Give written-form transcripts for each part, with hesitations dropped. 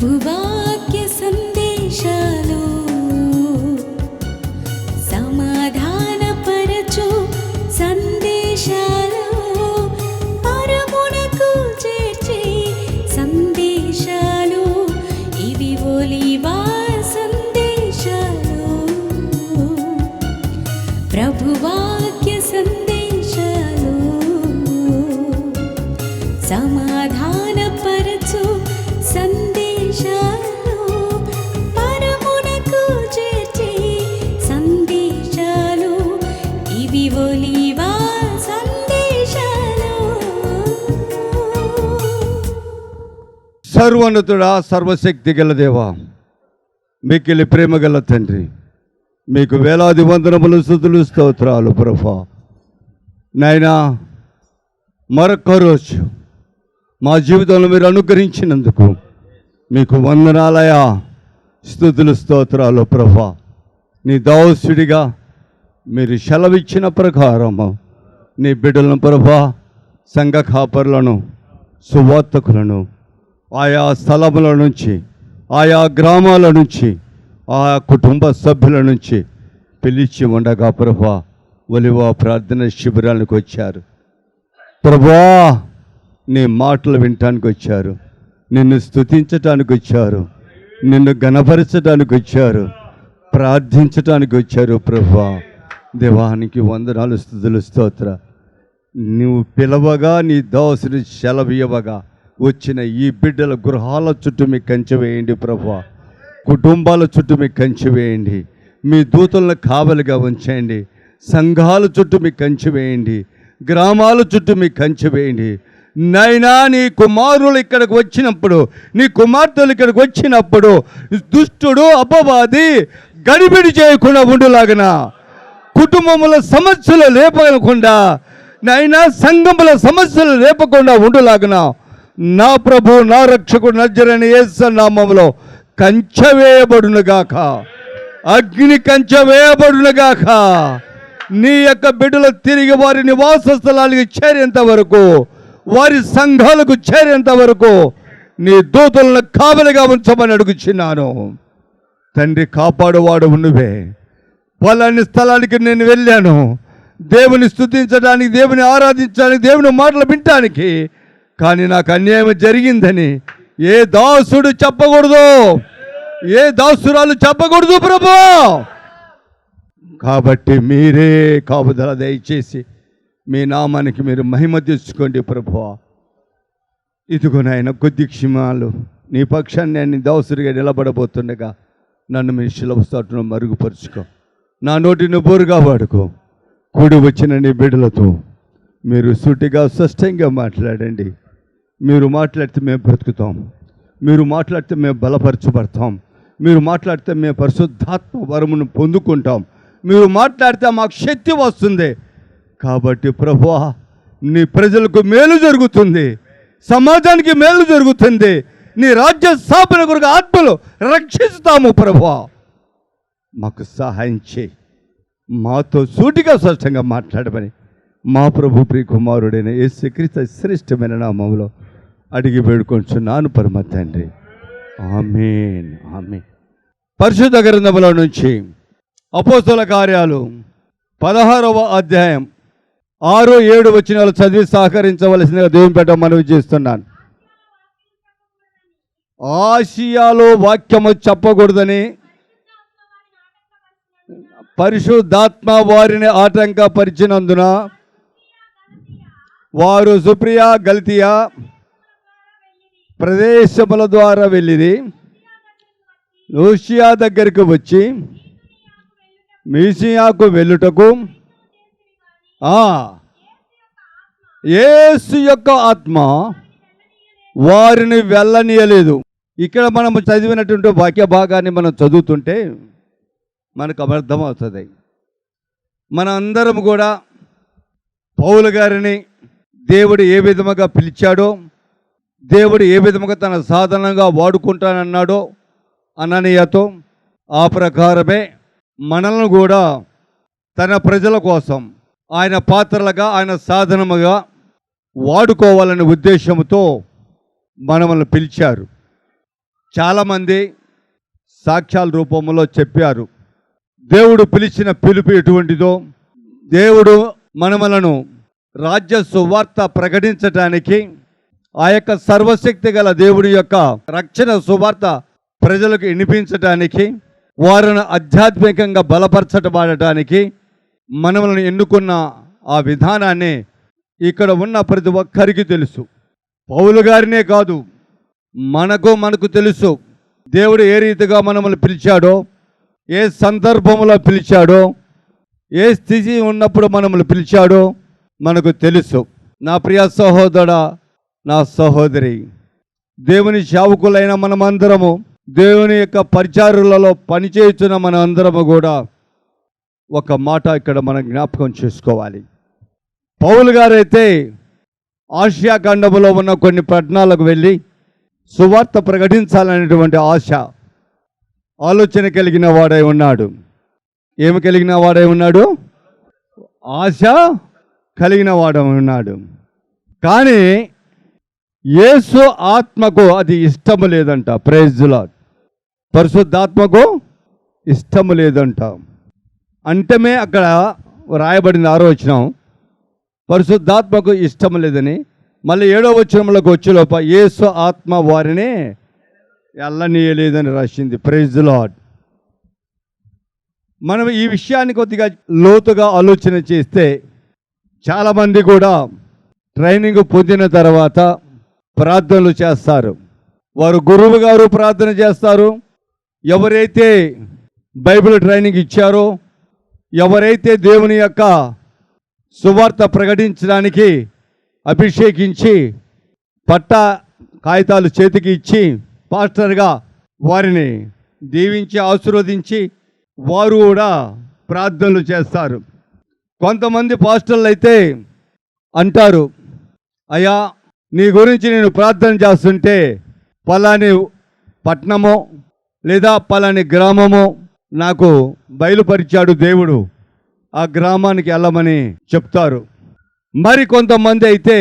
ప్రభువాక్య సందేశాలు సమాధానపరచు సందేశాలు పరమునకు చేర్చే సందేశాలు ఇవి ఒలీవా సందేశాలు. ప్రభువాక్య సందేశాలు సమాధానపరచు సందేశాలు పరమునకు చేర్చే సందేశాలు ఇవి ఒలీవా సందేశాలు. సర్వోన్నతుడా, సర్వశక్తి గల దేవా, మిక్కిలి ప్రేమ గల తండ్రి, మీకు వేలాది వందనములు, స్తుతులు, స్తోత్రాలు ప్రభువా. నాయనా, మరొక్క రోజు మా జీవితంలో మీరు అనుగ్రహించినందుకు మీకు వందనాలయా, స్తుతులు, స్తోత్రాలు ప్రభువా. నీ దాసుడిగా మీరు సెలవిచ్చిన ప్రకారము నీ బిడ్డలను ప్రభువా, సంఘ కాపరులను, సువార్తకులను ఆయా స్థలముల నుంచి, ఆయా గ్రామాల నుంచి, ఆయా కుటుంబ సభ్యుల నుంచి పిలిచి ఉండగా ప్రభువా ఒలీవా ప్రార్థన శిబిరానికి వచ్చారు ప్రభువా. నీ మాటలు వినటానికి వచ్చారు, నిన్ను స్తుతించటానికి వచ్చారు, నిన్ను ఘనపరచడానికి వచ్చారు, ప్రార్థించటానికి వచ్చారు ప్రభువా. దేవానికి వందనాలు, స్తుతులు, స్తోత్ర. నువ్వు పిలవగా నీ దాసుని సెలవియవగా వచ్చిన ఈ బిడ్డల గృహాల చుట్టూ మీకు కంచె వేయండి ప్రభువా. కుటుంబాల చుట్టూ మీకు కంచె వేయండి. మీ దూతలను కావలిగా ఉంచండి. సంఘాల చుట్టూ మీకు కంచె వేయండి. గ్రామాల చుట్టూ మీకు కంచె వేయండి. నైనా నీ కుమారులు ఇక్కడికి వచ్చినప్పుడు, నీ కుమార్తెలు ఇక్కడికి వచ్చినప్పుడు దుష్టుడు అపవాది గడిబిడి చేయకుండా ఉండులాగన, కుటుంబముల సమస్యలు లేపకుండా, నైనా సంఘముల సమస్యలు లేపకుండా ఉండులాగన నా ప్రభు, నా రక్షకుడు నజరేయుడైన యేసు నామములో కంచె వేయబడునుగాక, అగ్ని కంచె వేయబడునుగాక. నీ యొక్క బిడ్డలు తిరిగి వారి నివాస స్థలానికి చేరేంత వరకు, వారి సంఘాలకు చేరేంత వరకు నీ దూతలను కావలిగా ఉంచమని అడుగుచున్నాను తండ్రి. కాపాడువాడు నువ్వే. పలాని స్థలానికి నేను వెళ్ళాను దేవుని స్తుతించడానికి, దేవుని ఆరాధించడానికి, దేవుని మాటలు వినటానికి, కానీ నాకు అన్యాయం జరిగిందని ఏ దాసుడు చెప్పకూడదు, ఏ దాసురాలు చెప్పకూడదు ప్రభు. కాబట్టి మీరే కాపుదల దయచేసి మీ నామానికి మీరు మహిమ తెచ్చుకోండి ప్రభువా. ఇదిగో నాయన, కొద్ది క్షమాలు నీ పక్షాన్ని నేను దాసుడిగా నిలబడబోతుండగా నన్ను మీ శిలువ చాటున మరుగుపరుచుకో, నా నోటిని బోరుగా వాడుకో. కూడి వచ్చిన నీ బిడ్డలతో మీరు సూటిగా స్పష్టంగా మాట్లాడండి. మీరు మాట్లాడితే మేము బ్రతుకుతాం, మీరు మాట్లాడితే మేము బలపరచబడతాం, మీరు మాట్లాడితే మేము పరిశుద్ధాత్మ వరమును పొందుకుంటాం, మీరు మాట్లాడితే మాకు శక్తి వస్తుంది. కాబట్టి ప్రభువా, నీ ప్రజలకు మేలు జరుగుతుంది, సమాజానికి మేలు జరుగుతుంది, నీ రాజ్య స్థాపన కొరకు ఆత్మలు రక్షిస్తాము ప్రభువా. మాకు సహాయం చేయి, మాతో సూటిగా స్పష్టంగా మాట్లాడమని మా ప్రభు ప్రియ కుమారుడైన యేసుక్రీస్తు శ్రేష్టమైన నామములో అడిగి వేడుకొంచున్నాను పరమ తండ్రి. ఆమేన్, ఆమేన్. పరిశుద్ధ గ్రంథములో నుంచి అపోస్తల కార్యాలు 16వ అధ్యాయం 6-7 వచనాలు చదివి సహకరించవలసిందిగా దేవుని పేట మనవి చేస్తున్నాను. ఆసియాలో వాక్యము చెప్పకూడదని పరిశుద్ధాత్మ వారిని ఆటంకపరిచినందున వారు సుప్రియా, గల్తియా ప్రదేశముల ద్వారా వెళ్ళిరి. లూసియా దగ్గరికి వచ్చి మీసియాకు వెళ్ళుటకు యేసు యొక్క ఆత్మ వారిని వెళ్ళనీయలేదు. ఇక్కడ మనం చదివినటువంటి వాక్య భాగాన్ని మనం చదువుతుంటే మనకు అర్థమవుతుంది. మన అందరం కూడా పౌలు గారిని దేవుడు ఏ విధముగా పిలిచాడో, దేవుడు ఏ విధముగా తన సాధనంగా వాడుకుంటానన్నాడో అననీయతో, ఆ ప్రకారమే మనల్ని కూడా తన ప్రజల కోసం ఆయన పాత్రలుగా, ఆయన సాధనముగా వాడుకోవాలనే ఉద్దేశంతో మనల్ని పిలిచారు. చాలామంది సాక్ష్యాల రూపంలో చెప్పారు. దేవుడు పిలిచిన పిలుపు ఎటువంటిదో, దేవుడు మనలను రాజ్య సువార్త ప్రకటించటానికి, ఆ యొక్క సర్వశక్తి గల దేవుడి యొక్క రక్షణ సువార్త ప్రజలకు వినిపించటానికి, వారిని ఆధ్యాత్మికంగా బలపరచబడటానికి మనల్ని ఎన్నుకున్న ఆ విధానాన్ని ఇక్కడ ఉన్న ప్రతి ఒక్కరికి తెలుసు. పౌలు గారినే కాదు, మనకు తెలుసు దేవుడు ఏ రీతిగా మనల్ని పిలిచాడో, ఏ సందర్భంలో పిలిచాడో, ఏ స్థితి ఉన్నప్పుడు మనల్ని పిలిచాడో మనకు తెలుసు. నా ప్రియ సహోదరా, నా సహోదరి, దేవుని సేవకులైన మనమందరము, దేవుని యొక్క పరిచారులలో పనిచేస్తున్న మన అందరము కూడా ఒక మాట ఇక్కడ మనం జ్ఞాపకం చేసుకోవాలి. పౌలు గారైతే ఆసియా ఖండములో ఉన్న కొన్ని పట్టణాలకు వెళ్ళి సువార్త ప్రకటించాలనేటువంటి ఆలోచన కలిగిన వాడై ఉన్నాడు. ఏమి కలిగిన వాడై ఉన్నాడు? ఆశ కలిగిన వాడై ఉన్నాడు. కానీ యేసు ఆత్మకు అది ఇష్టము లేదంట. Praise the lord. పరిశుద్ధాత్మకు ఇష్టము లేదంట. అంటమే అక్కడ రాయబడింది 6వ వచనం, పరిశుద్ధాత్మకు ఇష్టం లేదని. మళ్ళీ 7వ వచనంలోకి వచ్చేలోప యేసు ఆత్మ వారిని ఎల్లనీయలేదని రాసింది. Praise the lord. మనం ఈ విషయాన్ని కొద్దిగా లోతుగా ఆలోచన చేస్తే, చాలామంది కూడా ట్రైనింగ్ పొందిన తర్వాత ప్రార్థనలు చేస్తారు. వారు గురువు గారు ప్రార్థన చేస్తారు. ఎవరైతే బైబిల్ ట్రైనింగ్ ఇచ్చారో, ఎవరైతే దేవుని యొక్క సువార్త ప్రకటించడానికి అభిషేకించి కాగితాలు చేతికి ఇచ్చి పాస్టర్గా వారిని దీవించి ఆశీర్వదించి వారు కూడా ప్రార్థనలు చేస్తారు. కొంతమంది పాస్టర్లు అయితే అంటారు, అయ్యా నీ గురించి నేను ప్రార్థన చేస్తుంటే పలాని పట్టణమో లేదా పలాని గ్రామమో నాకు బయలుపరిచాడు దేవుడు, ఆ గ్రామానికి వెళ్ళమని చెప్తారు. మరి కొంతమంది అయితే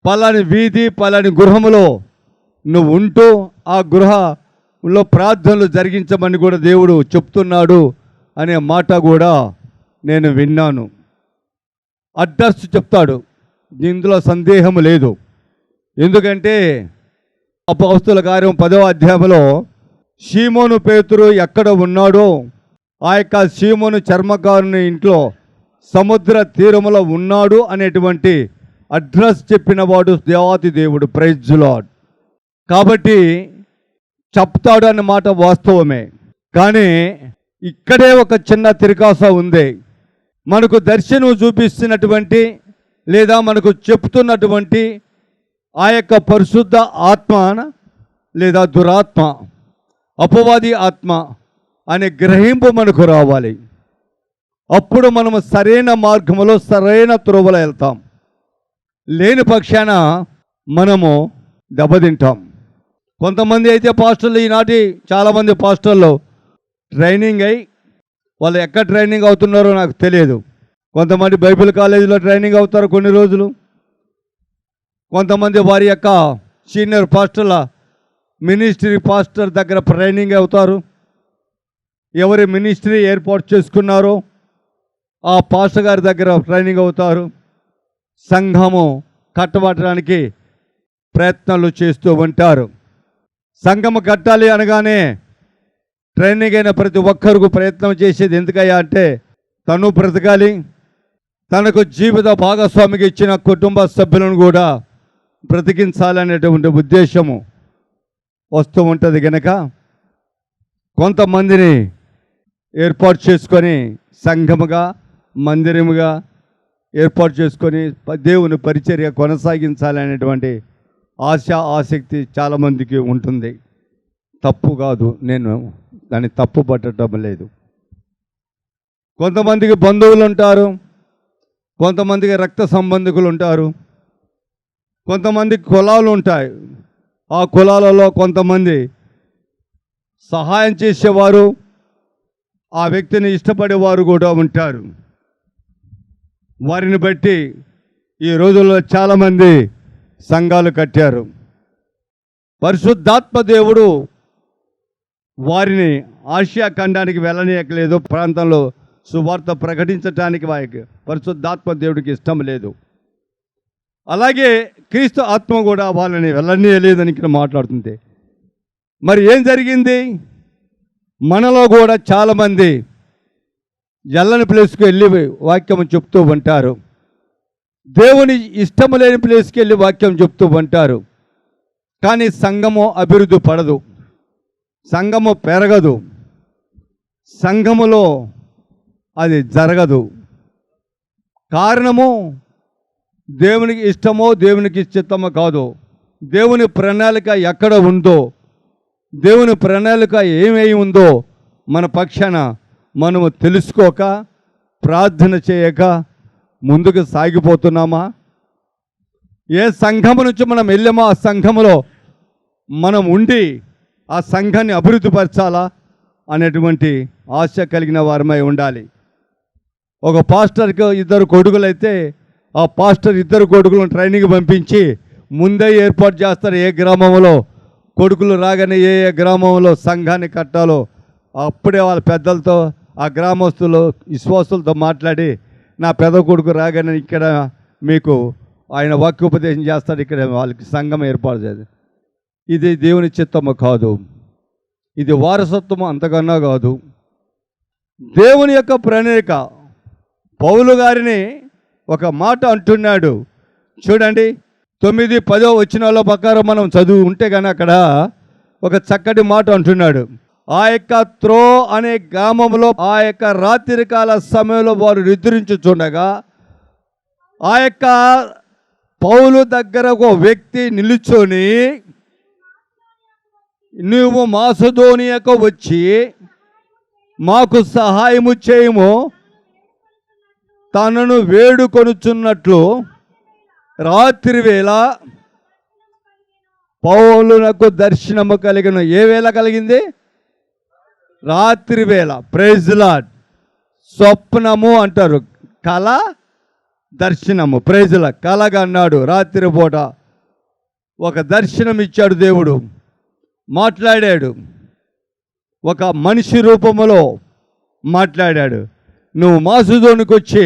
పలాని వీధి పలాని గృహములో నువ్వు ఉంటూ ఆ గృహంలో ప్రార్థనలు జరిగించమని కూడా దేవుడు చెప్తున్నాడు అనే మాట కూడా నేను విన్నాను. అడ్రస్ చెప్తాడు, ఇందులో సందేహం లేదు. ఎందుకంటే అపోస్తలుల కార్యం 10వ అధ్యాయంలో సీమోను పేతురు ఎక్కడ ఉన్నాడో ఆ యొక్క సీమోను చర్మకారుని ఇంట్లో సముద్ర తీరములో ఉన్నాడు అనేటువంటి అడ్రస్ చెప్పిన వాడు దేవాతి దేవుడు. Praise the lord. కాబట్టి చెప్తాడు అన్న మాట వాస్తవమే. కానీ ఇక్కడే ఒక చిన్న తిరకాస ఉంది. మనకు దర్శనం చూపిస్తున్నటువంటి లేదా మనకు చెప్తున్నటువంటి ఆ యొక్క పరిశుద్ధ ఆత్మ లేదా దురాత్మ, అపవాది ఆత్మ అనే గ్రహింపు మనకు రావాలి. అప్పుడు మనము సరైన మార్గంలో సరైన త్రోవలో వెళ్తాం. లేని పక్షాన మనము దెబ్బతింటాం. కొంతమంది అయితే పాస్టర్లు, ఈనాటి చాలామంది పాస్టర్లు ట్రైనింగ్ అయి వాళ్ళు ఎక్కడ ట్రైనింగ్ అవుతున్నారో నాకు తెలియదు. కొంతమంది బైబిల్ కాలేజీలో ట్రైనింగ్ అవుతారు కొన్ని రోజులు, కొంతమంది వారి యొక్క సీనియర్ పాస్టర్ల మినిస్ట్రీ పాస్టర్ దగ్గర ట్రైనింగ్ అవుతారు. ఎవరి మినిస్ట్రీ ఏర్పాటు చేసుకున్నారో ఆ పాస్టర్ గారి దగ్గర ట్రైనింగ్ అవుతారు. సంఘము కట్టబడడానికి ప్రయత్నాలు చేస్తూ ఉంటారు. సంఘము కట్టాలి అనగానే ట్రైనింగ్ అయిన ప్రతి ఒక్కరికి ప్రయత్నం చేసేది ఎందుకయ్యా అంటే తను బ్రతకాలి, తనకు జీవిత భాగస్వామికి ఇచ్చిన కుటుంబ సభ్యులను కూడా బ్రతికించాలనేటువంటి ఉద్దేశము వస్తూ ఉంటుంది. కనుక కొంతమందిని ఏర్పాటు చేసుకొని సంఘముగా మందిరముగా ఏర్పాటు చేసుకొని దేవుని పరిచర్య కొనసాగించాలనేటువంటి ఆసక్తి చాలామందికి ఉంటుంది. తప్పు కాదు, నేను దాన్ని తప్పు పట్టడం లేదు. కొంతమందికి బంధువులు ఉంటారు, కొంతమందికి రక్త సంబంధికులు ఉంటారు, కొంతమందికి కులాలు ఉంటాయి. ఆ కులాలలో కొంతమంది సహాయం చేసేవారు, ఆ వ్యక్తిని ఇష్టపడేవారు కూడా ఉంటారు. వారిని బట్టి ఈ రోజుల్లో చాలామంది సంఘాలు కట్టారు. పరిశుద్ధాత్మ దేవుడు వారిని ఆసియా ఖండానికి వెళ్ళనీయకలేదు. ప్రాంతంలో సువార్త ప్రకటించటానికి వారికి పరిశుద్ధాత్మ దేవుడికి ఇష్టం లేదు. అలాగే క్రీస్తు ఆత్మ కూడా వాళ్ళని వెళ్ళనీయలేదని ఇక్కడ మాట్లాడుతుంది. మరి ఏం జరిగింది? మనలో కూడా చాలామంది ఎల్లని ప్లేస్కి వెళ్ళి వాక్యం చెప్తూ ఉంటారు. దేవుని ఇష్టం లేని ప్లేస్కి వెళ్ళి వాక్యం చెప్తూ ఉంటారు. కానీ సంఘము అభివృద్ధి పడదు, సంఘము పెరగదు, సంఘములో అది జరగదు. కారణము దేవునికి ఇష్టమో దేవునికి చిత్తమో కాదు. దేవుని ప్రణాళిక ఎక్కడ ఉందో, దేవుని ప్రణాళిక ఏమై ఉందో మన పక్షాన మనము తెలుసుకోక, ప్రార్థన చేయక ముందుకు సాగిపోతున్నామా? ఏ సంఘము నుంచి మనం వెళ్ళామో ఆ సంఘములో మనం ఉండి ఆ సంఘాన్ని అభివృద్ధిపరచాలా అనేటువంటి ఆశ కలిగిన వారమై ఉండాలి. ఒక పాస్టర్కి 2 కొడుకులైతే ఆ పాస్టర్ 2 కొడుకులను ట్రైనింగ్ పంపించి ముందే ఏర్పాటు చేస్తారు. ఏ గ్రామంలో కొడుకులు రాగానే ఏ గ్రామంలో సంఘాన్ని కట్టాలో అప్పుడే వాళ్ళ పెద్దలతో, ఆ గ్రామస్తులు విశ్వాసులతో మాట్లాడి, నా పెద్ద కొడుకు రాగానే ఇక్కడ మీకు ఆయన వాక్యోపదేశం చేస్తాడు, ఇక్కడ వాళ్ళకి సంఘం ఏర్పాటు చేయాలి. ఇది దేవుని చిత్తము కాదు, ఇది వారసత్వము అంతకన్నా కాదు. దేవుని యొక్క ప్రణాళిక. పౌలు గారిని ఒక మాట అంటున్నాడు చూడండి, 9-10 వచనాల ప్రకారం మనం చదువు ఉంటే కానీ అక్కడ ఒక చక్కటి మాట అంటున్నాడు. ఆ యొక్క త్రో అనే గ్రామంలో ఆ యొక్క రాత్రికాల సమయంలో వారు నిద్రించుచుండగా ఆ యొక్క పౌలు దగ్గర ఒక వ్యక్తి నిలుచొని, నువ్వు మాసిదోనియాకు వచ్చి మాకు సహాయము చేయము, తనను వేడుకొనుచున్నట్లు రాత్రి వేళ పౌలునకు దర్శనము కలిగిన. ఏ వేళ కలిగింది? రాత్రి వేళ. Praise lord. స్వప్నము అంటారు, కళ, దర్శనము. Praise lord. కలగా అన్నాడు. రాత్రి పూట ఒక దర్శనం ఇచ్చాడు దేవుడు, మాట్లాడాడు, ఒక మనిషి రూపములో మాట్లాడాడు. నువ్వు మాసిదోనికి వచ్చి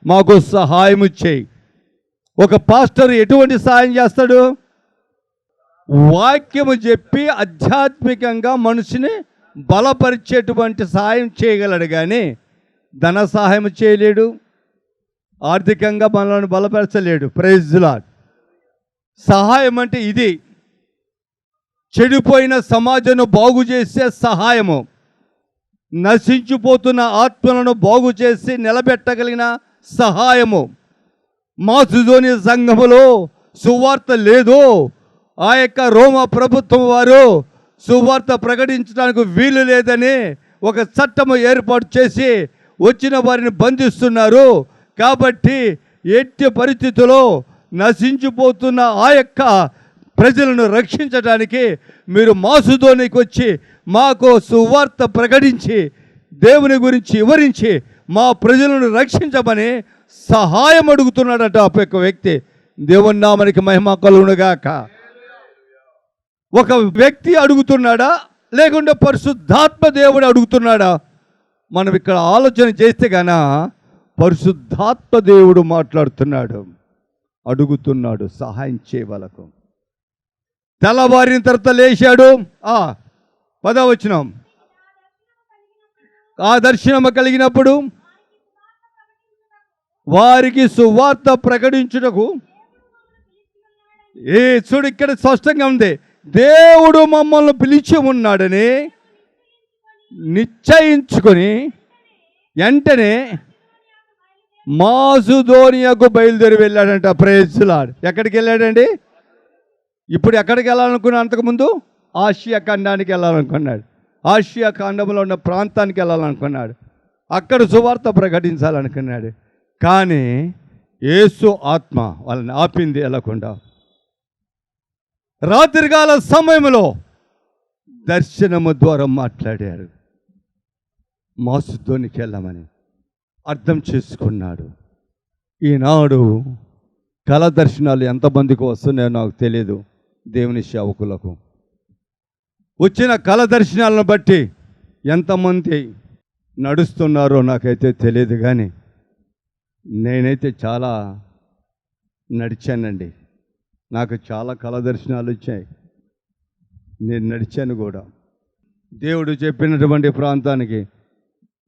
మాకు సహాయం చేయి. ఒక పాస్టర్ ఎటువంటి సహాయం చేస్తాడు? వాక్యము చెప్పి ఆధ్యాత్మికంగా మనిషిని బలపరిచేటువంటి సహాయం చేయగలడు, కానీ ధన సహాయం చేయలేడు, ఆర్థికంగా మనల్ని బలపరచలేడు. Praise lord. సహాయం అంటే ఇది. చెడిపోయిన సమాజాన్ని బాగు చేసే సహాయము, నశించిపోతున్న ఆత్మలను బాగు చేసి నిలబెట్టగలిగిన సహాయము. మాసిదోనియ సంఘములో సువార్త లేదు. ఆ యొక్క రోమ ప్రభుత్వం వారు సువార్త ప్రకటించడానికి వీలు లేదని ఒక చట్టము ఏర్పాటు చేసి వచ్చిన వారిని బంధిస్తున్నారు. కాబట్టి ఎట్టి పరిస్థితుల్లో నశించిపోతున్న ఆ యొక్క ప్రజలను రక్షించడానికి మీరు మాసిదోనికి వచ్చి మాకు సువార్త ప్రకటించి దేవుని గురించి వివరించి మా ప్రజలను రక్షించమని సహాయం అడుగుతున్నాడట ఆ యొక్క వ్యక్తి. దేవుని నామానికి మహిమ కలుగునుగాక. ఒక వ్యక్తి అడుగుతున్నాడా లేకుంటే పరిశుద్ధాత్మ దేవుడు అడుగుతున్నాడా? మనం ఇక్కడ ఆలోచన చేస్తే గాన పరిశుద్ధాత్మ దేవుడు మాట్లాడుతున్నాడు, అడుగుతున్నాడు సహాయం చేయవలకు. తెల్లవారిన తర్వాత లేచాడు. 10వ వచనం. ఆ దర్శనము కలిగినప్పుడు వారికి సువార్త ప్రకటించుటకు. చూడు, ఇక్కడ స్పష్టంగా ఉంది, దేవుడు మమ్మల్ని పిలిచి ఉన్నాడని నిశ్చయించుకొని వెంటనే మాసిదోనియాకు బయలుదేరి వెళ్ళాడంట. Praise lord. ఎక్కడికి వెళ్ళాడండి? ఇప్పుడు ఎక్కడికి వెళ్ళాలనుకున్నా? అంతకుముందు ఆసియా ఖండానికి వెళ్ళాలనుకున్నాడు. ఆసియా ఖండంలో ఉన్న ప్రాంతానికి వెళ్ళాలనుకున్నాడు. అక్కడ సువార్త ప్రకటించాలనుకున్నాడు. కానీ యేసు ఆత్మ వాళ్ళని ఆపింది వెళ్ళకుండా. రాత్రికాల సమయంలో దర్శనము ద్వారా మాట్లాడారు. మాసిదోనికి వెళ్ళమని అర్థం చేసుకున్నాడు. ఈనాడు కళ దర్శనాలు ఎంతమందికి వస్తున్నాయో నాకు తెలియదు. దేవుని సేవకులకు వచ్చిన కళ దర్శనాలను బట్టి ఎంతమంది నడుస్తున్నారో నాకైతే తెలియదు, కానీ నేనైతే చాలా నడిచానండి. నాకు చాలా కళ దర్శనాలు వచ్చాయి, నేను నడిచాను కూడా. దేవుడు చెప్పినటువంటి ప్రాంతానికి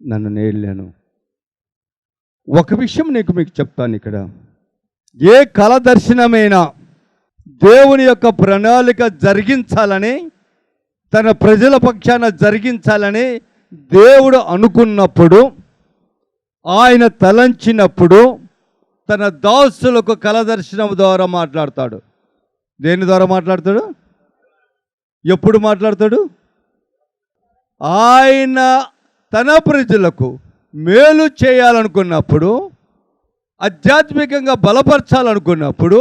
నన్ను నేళ్ళాను. ఒక విషయం మీకు చెప్తాను ఇక్కడ. ఏ కళ దర్శనమైనా దేవుని యొక్క ప్రణాళిక జరిగించాలని, తన ప్రజల పక్షాన జరిగించాలని దేవుడు అనుకున్నప్పుడు, ఆయన తలంచినప్పుడు తన దాసులకు కళ దర్శనం ద్వారా మాట్లాడతాడు. దేని ద్వారా మాట్లాడతాడు? ఎప్పుడు మాట్లాడతాడు? ఆయన తన ప్రజలకు మేలు చేయాలనుకున్నప్పుడు, ఆధ్యాత్మికంగా బలపరచాలనుకున్నప్పుడు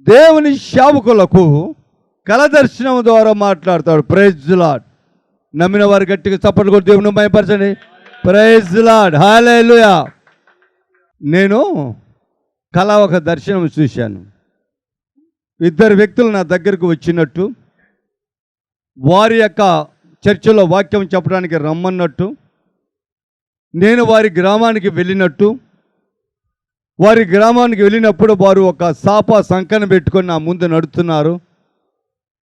దేవుని సేవకులకు కళ దర్శనం ద్వారా మాట్లాడతాడు. Praise the Lord. నమ్మిన వారు గట్టిగా చప్పట్లు కొట్టి దేవుని మహిమపరచండి. Praise the Lord. హల్లెలూయా. నేను ఒక దర్శనం చూశాను. ఇద్దరు వ్యక్తులు నా దగ్గరకు వచ్చినట్టు, వారి యొక్క చర్చిలో వాక్యం చెప్పడానికి రమ్మన్నట్టు, నేను వారి గ్రామానికి వెళ్ళినట్టు, వారి గ్రామానికి వెళ్ళినప్పుడు వారు ఒక సాపా సంకన పెట్టుకొని నా ముందు నడుస్తున్నారు.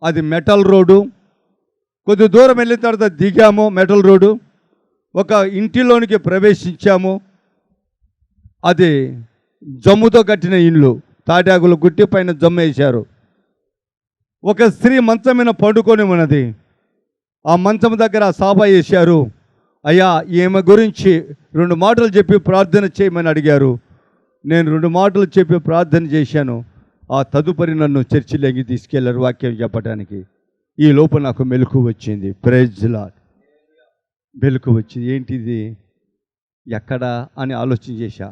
అది మెటల్ రోడ్డు. కొద్ది దూరం వెళ్ళిన తర్వాత దిగాము మెటల్ రోడ్డు. ఒక ఇంటిలోనికి ప్రవేశించాము. అది జమ్ముతో కట్టిన ఇల్లు, తాటాకులు కుట్టి పైన జమ్ము వేశారు. ఒక స్త్రీ మంచం మీద పండుకొని ఉన్నది. ఆ మంచం దగ్గర సాపా వేశారు. అయ్యా, ఈమె గురించి 2 మాటలు చెప్పి ప్రార్థన చేయమని అడిగారు. నేను 2 మాటలు చెప్పి ప్రార్థన చేశాను. ఆ తదుపరి నన్ను చర్చిలోకి తీసుకెళ్లారు వాక్యం చెప్పడానికి. ఈ లోపు నాకు మెలకు వచ్చింది. Praise the lord. మెలకు వచ్చింది. ఏంటిది, ఎక్కడా అని ఆలోచన చేశా.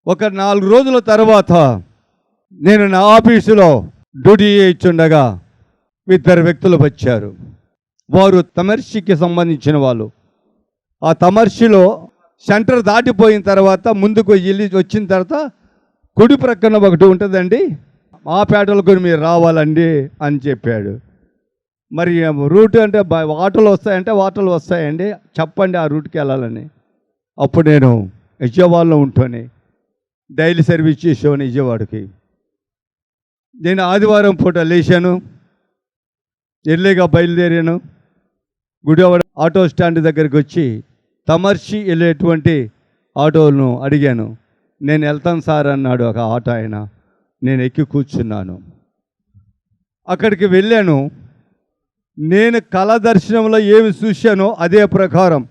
ఒక 4 రోజుల తర్వాత నేను నా ఆఫీసులో డ్యూటీ చేయించుండగా ఇద్దరు వ్యక్తులు వచ్చారు. వారు తమర్షికి సంబంధించిన వాళ్ళు. ఆ తమర్షిలో సెంటర్ దాటిపోయిన తర్వాత ముందుకు వెళ్ళి వచ్చిన తర్వాత కుడి ప్రక్కన ఒకటి ఉంటుందండి, ఆ పేటలకు మీరు రావాలండి అని చెప్పాడు. మరి రూట్ అంటే ఆటోలు వస్తాయంటే ఆటోలు వస్తాయండి, చెప్పండి ఆ రూట్కి వెళ్ళాలని. అప్పుడు నేను విజయవాడలో ఉంటూనే డైలీ సర్వీస్ చేసేవాడిని విజయవాడకి. నేను ఆదివారం పూట లేచాను, ఎర్లీగా బయలుదేరాను. గుడివాడ ఆటో స్టాండ్ దగ్గరికి వచ్చి తమర్షి వెళ్ళేటువంటి ఆటోను అడిగాను. నేను వెళ్తాను సార్ అన్నాడు ఒక ఆటో ఆయన. నేను ఎక్కి కూర్చున్నాను. అక్కడికి వెళ్ళాను. నేను కళ దర్శనంలో ఏమి చూశానో అదే ప్రకారం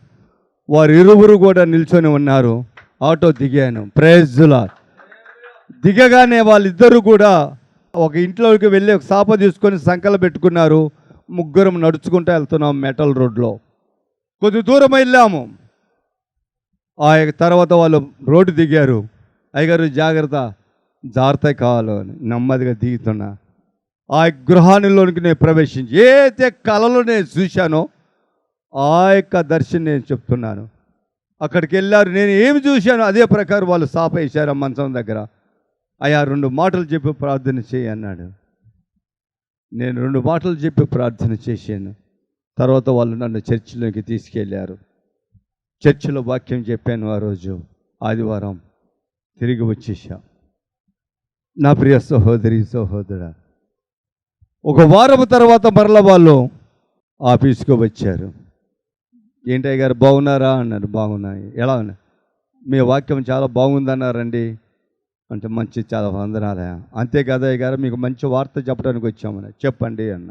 వారు ఇరువురు కూడా నిల్చొని ఉన్నారు. ఆటో దిగాను. Praise the Lord. దిగగానే వాళ్ళిద్దరూ కూడా ఒక ఇంట్లోకి వెళ్ళి ఒక సాప తీసుకొని సంకలు పెట్టుకున్నారు. ముగ్గురం నడుచుకుంటూ వెళ్తున్నాం మెటల్ రోడ్లో. కొద్ది దూరం వెళ్ళాము. ఆ తర్వాత వాళ్ళు రోడ్డు దిగారు. అయ్యగారు జాగ్రత్త కావాలి అని నెమ్మదిగా దిగుతున్నా. ఆ గృహానిలోనికి నేను ప్రవేశించి ఏదైతే కళలో నేను చూశానో ఆ యొక్క దర్శనం నేను చెప్తున్నాను. అక్కడికి వెళ్ళారు. నేను ఏమి చూశానో అదే ప్రకారం వాళ్ళు సాప వేశారు ఆ మంచం దగ్గర. అయ్యా 2 మాటలు చెప్పి ప్రార్థన చేయి అన్నాడు. నేను 2 మాటలు చెప్పి ప్రార్థన చేశాను. తర్వాత వాళ్ళు నన్ను చర్చిలోకి తీసుకెళ్ళారు. చర్చిలో వాక్యం చెప్పాను. ఆ రోజు ఆదివారం తిరిగి వచ్చేసా. నా ప్రియ సహోదరి సహోదరా, ఒక వారం తర్వాత మరల వాళ్ళు ఆఫీస్కి వచ్చారు. ఏంటయ్య గారు బాగున్నారా అన్నారు. బాగున్నాయి. ఎలా ఉన్నా, మీ వాక్యం చాలా బాగుందన్నారండి. అంటే మంచి, చాలా వందనాలే. అంతే కదా గారు, మీకు మంచి వార్త చెప్పడానికి వచ్చామని. చెప్పండి అన్న.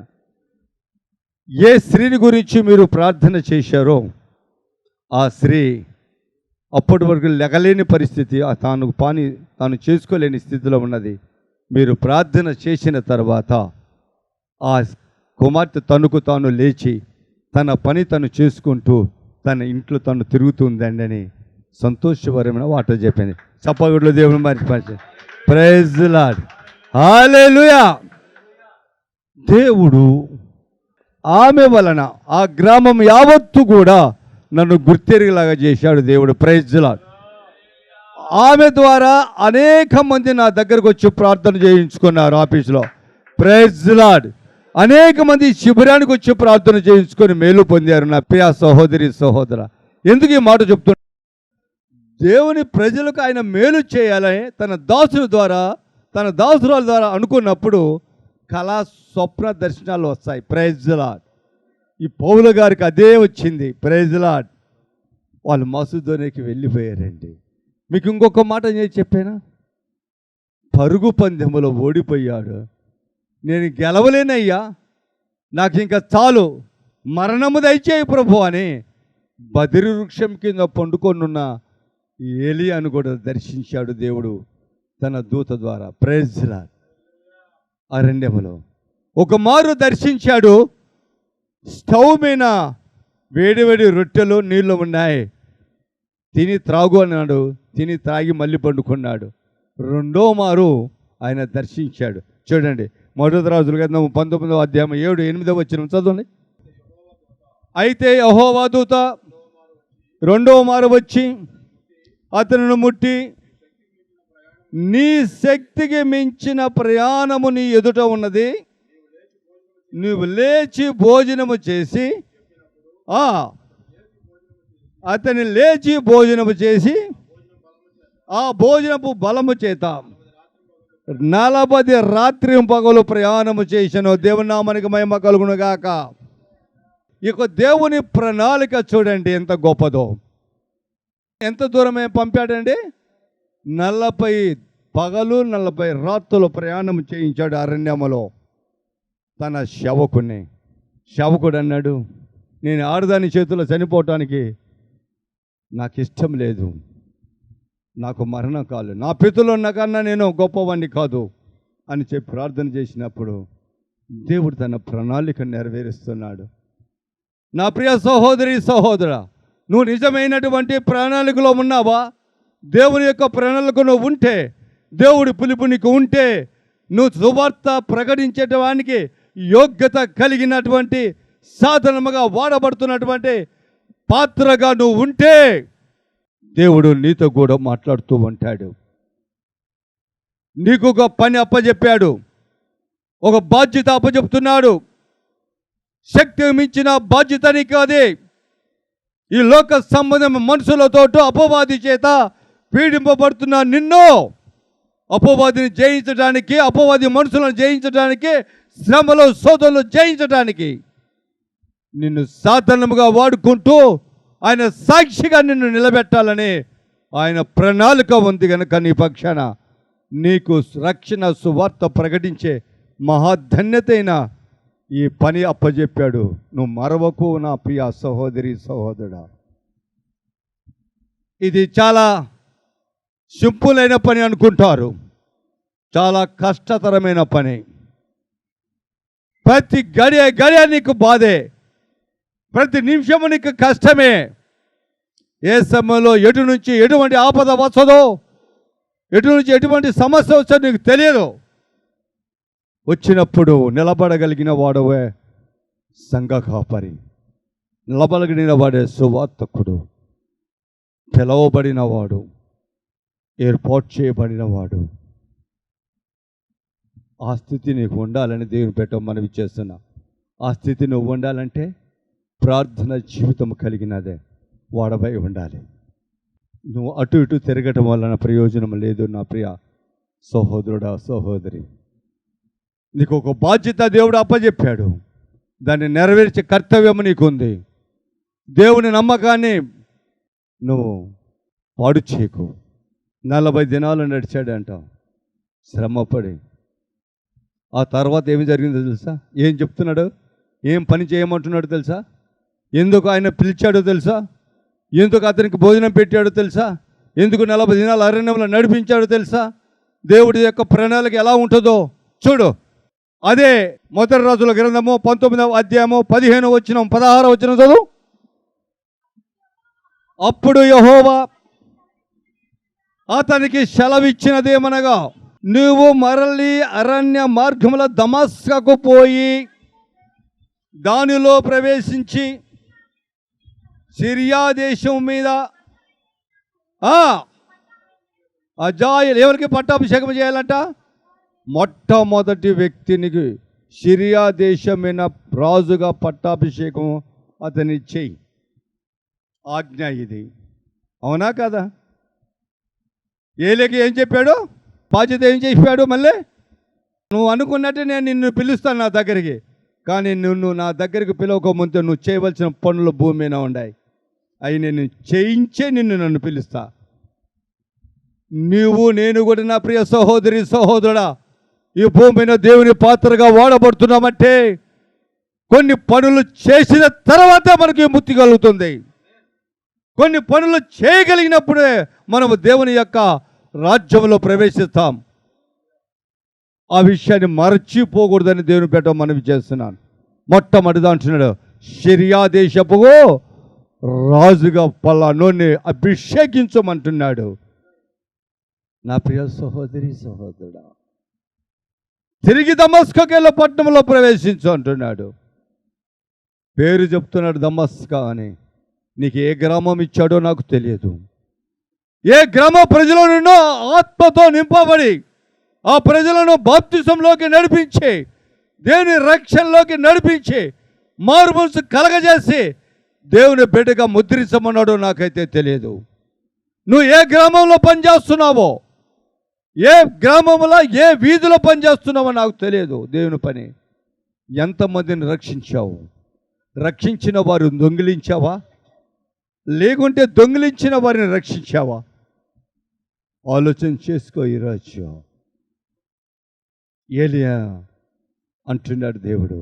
ఏ స్త్రీని గురించి మీరు ప్రార్థన చేశారో ఆ స్త్రీ అప్పటి వరకు లెగలేని పరిస్థితి, తాను చేసుకోలేని స్థితిలో ఉన్నది. మీరు ప్రార్థన చేసిన తర్వాత ఆ కుమార్తె తనకు తాను లేచి తన పని తను చేసుకుంటూ తన ఇంట్లో తను తిరుగుతుందండి అని సంతోషకరమైన వార్త చెప్పింది. చప్పగుడిలో దేవుని మర్చిపోయి. Praise the Lord. హల్లెలూయా. దేవుడు ఆమె వలన ఆ గ్రామం యావత్తు కూడా నన్ను గుర్తెరిగేలాగా చేశాడు దేవుడు. Praise the lord. ఆమె ద్వారా అనేక మంది నా దగ్గరకు వచ్చి ప్రార్థన చేయించుకున్నారు ఆఫీసులో. Praise the lord. అనేక మంది శిబిరానికి వచ్చి ప్రార్థన చేయించుకొని మేలు పొందారు. నా ప్రియ సహోదరి సహోదర, ఎందుకు ఈ మాట చెప్తున్నా? దేవుని ప్రజలకు ఆయన మేలు చేయాలని తన దాసుల ద్వారా, తన దాసురాల ద్వారా అనుకున్నప్పుడు కళా స్వప్న దర్శనాలు వస్తాయి. Praise lord. ఈ పౌలు గారికి అదే వచ్చింది. Praise lord. వాళ్ళు మసూదోనికి వెళ్ళిపోయారండి. మీకు ఇంకొక మాట నేను చెప్పానా? పరుగు పందెములో ఓడిపోయాడు. నేను గెలవలేనయ్యా, నాకు ఇంకా చాలు, మరణము దయచేయి ప్రభు అని బదిరి వృక్షం కింద పండుకొనున్న ఏలియాను కూడా దర్శించాడు దేవుడు తన దూత ద్వారా. Praise lord. అరణ్యములో ఒక మారు దర్శించాడు. స్టవ్ మీద వేడి రొట్టెలు నీళ్ళు ఉన్నాయి, తిని త్రాగు అన్నాడు. తిని త్రాగి మళ్ళీ పండుకున్నాడు. రెండో మారు ఆయన దర్శించాడు. చూడండి, మొదటి రాజుల గ్రంథం 19వ అధ్యాయం 7-8 వచనం చదవండి. అయితే యెహోవా దూత రెండో మారు వచ్చి అతనిని ముట్టి, నీ శక్తికి మించిన ప్రయాణము నీ ఎదుట ఉన్నది, నువ్వు లేచి భోజనము చేసి, అతని లేచి భోజనము చేసి ఆ భోజనపు బలము చేత 40 రాత్రి పగలు ప్రయాణము చేశాను. దేవుని నామానికి మహిమ కలుగును గాక. ఇక దేవుని ప్రణాళిక చూడండి ఎంత గొప్పదో. ఎంత దూరమే పంపాడండి? 40 పగలు 40 రాత్రులు ప్రయాణం చేయించాడు అరణ్యములో తన సేవకుని. సేవకుడు అన్నాడు, నేను ఆడదాని చేతిలో చనిపోవటానికి నాకు ఇష్టం లేదు, నాకు మరణం కాదు, నా పితరులున్న కన్నా నేను గొప్పవాణ్ణి కాదు అని చెప్పి ప్రార్థన చేసినప్పుడు దేవుడు తన ప్రణాళిక నెరవేరుస్తున్నాడు. నా ప్రియ సహోదరి సహోదరా, నువ్వు నిజమైనటువంటి ప్రణాళికలో ఉన్నావా? దేవుని యొక్క ప్రణాళిక నువ్వు ఉంటే, దేవుడి పిలుపు నీకు ఉంటే, నువ్వు సువార్త ప్రకటించేటానికి యోగ్యత కలిగినటువంటి సాధనముగా వాడబడుతున్నటువంటి పాత్రగా నువ్వు ఉంటే దేవుడు నీతో కూడా మాట్లాడుతూ ఉంటాడు. నీకు ఒక పని అప్పచెప్పాడు, ఒక బాధ్యత అప్పచెప్తున్నాడు. శక్తి మించిన బాధ్యత నీకు అదే. ఈ లోక సంబంధం మనుషులతో అపవాది చేత పీడింపబడుతున్న నిన్ను అపవాదిని జయించడానికి, అపవాది మనుషులను జయించడానికి, శ్రమలు శోధనలు జయించడానికి నిన్ను సాధనముగా వాడుకుంటూ ఆయన సాక్షిగా నిన్ను నిలబెట్టాలని ఆయన ప్రణాళిక ఉంది కనుక నీ పక్షాన నీకు రక్షణ సువార్త ప్రకటించే మహాధన్యతైన ఈ పని అప్పచెప్పాడు. నువ్వు మరవకు నా ప్రియ సహోదరి సహోదరుడా. ఇది చాలా సింపుల్ అయిన పని అనుకుంటారు, చాలా కష్టతరమైన పని. ప్రతి గడియ నీకు బాధే, ప్రతి నిమిషము నీకు కష్టమే. ఏ సమయంలో ఎటు నుంచి ఎటువంటి ఆపద వస్తుందో, ఎటు నుంచి ఎటువంటి సమస్య వస్తుందో నీకు తెలియదు. వచ్చినప్పుడు నిలబడగలిగిన వాడవే సంఘ కాపరి, నిలబడగలిగిన వాడే సువార్తకుడు, పిలవబడిన వాడు, ఏర్పాటు చేయబడిన వాడు. ఆ స్థితి నీకు ఉండాలని దేవుని పెట్ట మనవి చేస్తున్నా. ఆ స్థితి నువ్వు ఉండాలంటే ప్రార్థన జీవితం కలిగినదే వాడబై ఉండాలి. నువ్వు అటు ఇటు తిరగటం వలన ప్రయోజనం లేదు నా ప్రియ సహోదరుడా సహోదరి. నీకు ఒక బాధ్యత దేవుడు అప్పచెప్పాడు, దాన్ని నెరవేర్చే కర్తవ్యం నీకుంది. దేవుని నమ్మకాన్ని నువ్వు పాడు చేయకు. 40 దినాలు నడిచాడంట శ్రమపడి. ఆ తర్వాత ఏమి జరిగిందో తెలుసా? ఏం చెప్తున్నాడు, ఏం పని చేయమంటున్నాడు తెలుసా? ఎందుకు ఆయన పిలిచాడో తెలుసా? ఎందుకు అతనికి భోజనం పెట్టాడో తెలుసా? ఎందుకు 40 దినాలు అరణ్యంలో నడిపించాడో తెలుసా? దేవుడి యొక్క ప్రణాళిక ఎలా ఉంటుందో చూడు. అదే మొదటి రాజుల గ్రంథము 19వ అధ్యాయము 15వ వచనం 16వ వచనం చదువు. అప్పుడు యెహోవా అతనికి సెలవిచ్చినదేమనగా, నువ్వు మరలి అరణ్య మార్గముల దమస్కకు పోయి దానిలో ప్రవేశించి సిరియా దేశం మీద ఎవరికి పట్టాభిషేకం చేయాలంట? మొట్టమొదటి వ్యక్తిని సిరియా దేశమైన రాజుగా పట్టాభిషేకం అతని చెయ్యి. ఆజ్ఞ ఇది. అవునా కదా? ఏలియాకి ఏం చెప్పాడు? బాధ్యత ఏం చెప్పాడు? మళ్ళీ నువ్వు అనుకున్నట్టే నేను నిన్ను పిలుస్తాను నా దగ్గరికి, కానీ నువ్వు నా దగ్గరికి పిలవకముందే నువ్వు చేయవలసిన పనులు భూమి మీద ఉన్నాయి. అవి నేను చేయించే నన్ను పిలుస్తా. నీవు నేను కూడా నా ప్రియ సహోదరి సహోదరుడా ఈ భూమి మీద దేవుని పాత్రగా వాడబడుతున్నామంటే కొన్ని పనులు చేసిన తర్వాత మనకి ముక్తి కలుగుతుంది. కొన్ని పనులు చేయగలిగినప్పుడే మనము దేవుని యొక్క రాజ్యంలో ప్రవేశిస్తాం. ఆ విషయాన్ని మరచిపోకూడదని దేవుని పేట మనవి చేస్తున్నాను. మొట్టమొదటిగా అంటున్నాడు, సిరియా దేశపు రాజుగా పలానోని అభిషేకించమంటున్నాడు. నా ప్రియ సహోదరి సహోదరుడా, తిరిగి దమస్కుకెళ్ళ పట్టణంలో ప్రవేశించు అంటున్నాడు. పేరు చెప్తున్నాడు దమస్కా అని. నీకు ఏ గ్రామం ఇచ్చాడో నాకు తెలియదు. ఏ గ్రామ ప్రజలను ఆత్మతో నింపబడి ఆ ప్రజలను బాప్తిసంలోకి నడిపించి దేవుని రక్షణలోకి నడిపించి మారుమనసు కలగజేసి దేవుని బిడ్డగా ముద్రించమన్నాడో నాకైతే తెలియదు. నువ్వు ఏ గ్రామంలో పనిచేస్తున్నావో, ఏ గ్రామంలో ఏ వీధిలో పనిచేస్తున్నావో నాకు తెలియదు. దేవుని పని ఎంతమందిని రక్షించావు? రక్షించిన వారు దొంగిలించావా, లేకుంటే దొంగిలించిన వారిని రక్షించావా? ఆలోచన చేసుకో. ఈరోజు ఏలియా అంటున్నాడు, దేవుడు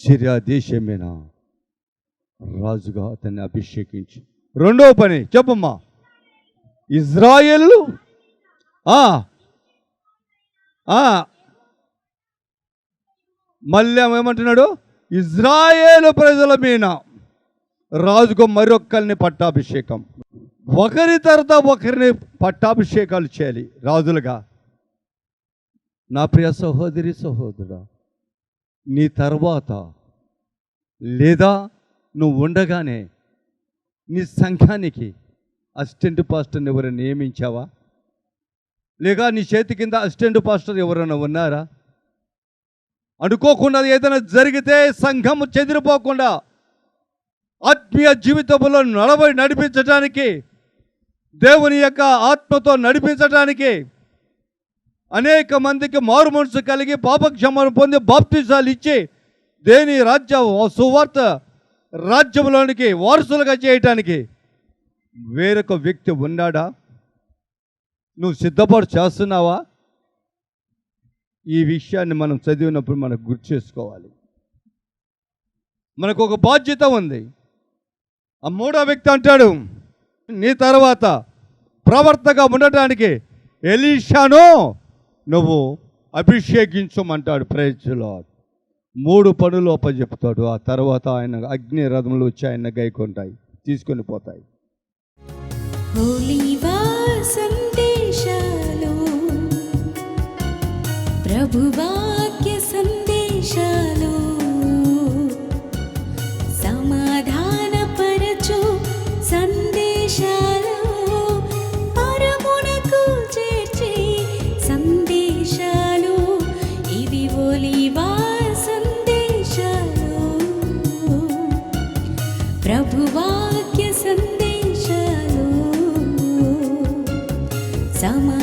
సిరియా దేశమేన రాజుగా అతన్ని అభిషేకించి. రెండవ పని చెప్పమ్మా. ఇజ్రాయేలు మళ్ళీ ఏమంటున్నాడు? ఇజ్రాయేలు ప్రజల మీద రాజుకు మరొక్కరిని పట్టాభిషేకం. ఒకరి తర్వాత ఒకరిని పట్టాభిషేకాలు చేయాలి రాజులుగా. నా ప్రియ సహోదరి సహోదరుడా, నీ తర్వాత లేదా నువ్వు ఉండగానే నీ సంఘానికి అసిస్టెంట్ పాస్టర్ని ఎవరైనా నియమించావా? లేక నీ చేతి కింద అసిస్టెంట్ పాస్టర్ ఎవరైనా ఉన్నారా? అనుకోకుండా ఏదైనా జరిగితే సంఘం చెదిరిపోకుండా ఆత్మీయ జీవితంలో నడిపించడానికి, దేవుని యొక్క ఆత్మతో నడిపించడానికి, అనేక మందికి మారు మనసు కలిగి పాపక్షమాపణ పొంది బాప్తిసాలు ఇచ్చి దేవుని రాజ్య సువార్త రాజ్యంలోనికి వారసులుగా చేయటానికి వేరొక వ్యక్తి ఉన్నాడా? నువ్వు సిద్ధపాటు చేస్తున్నావా? ఈ విషయాన్ని మనం చదివినప్పుడు మనకు గుర్తు చేసుకోవాలి. మనకు ఒక బాధ్యత ఉంది. ఆ మూడో వ్యక్తి అంటాడు, నీ తర్వాత ప్రవర్తగా ఉండటానికి ఎలీషాను నువ్వు అభిషేకించమంటాడు. Praise the lord. 3 పనులు అప్పచెప్తాడు. ఆ తర్వాత ఆయన అగ్ని రథములు వచ్చి ఆయన గైకొంటాయి, తీసుకొని పోతాయి. సందేశాలు, ప్రభువాక్య సందేశాలు, సమాధానపరచు సందేశాలు, పరమునకు చేర్చే సందేశాలు, ఇవి ఒలీవా సందేశాలు, ప్రభువాక్య సందేశాలు, సమా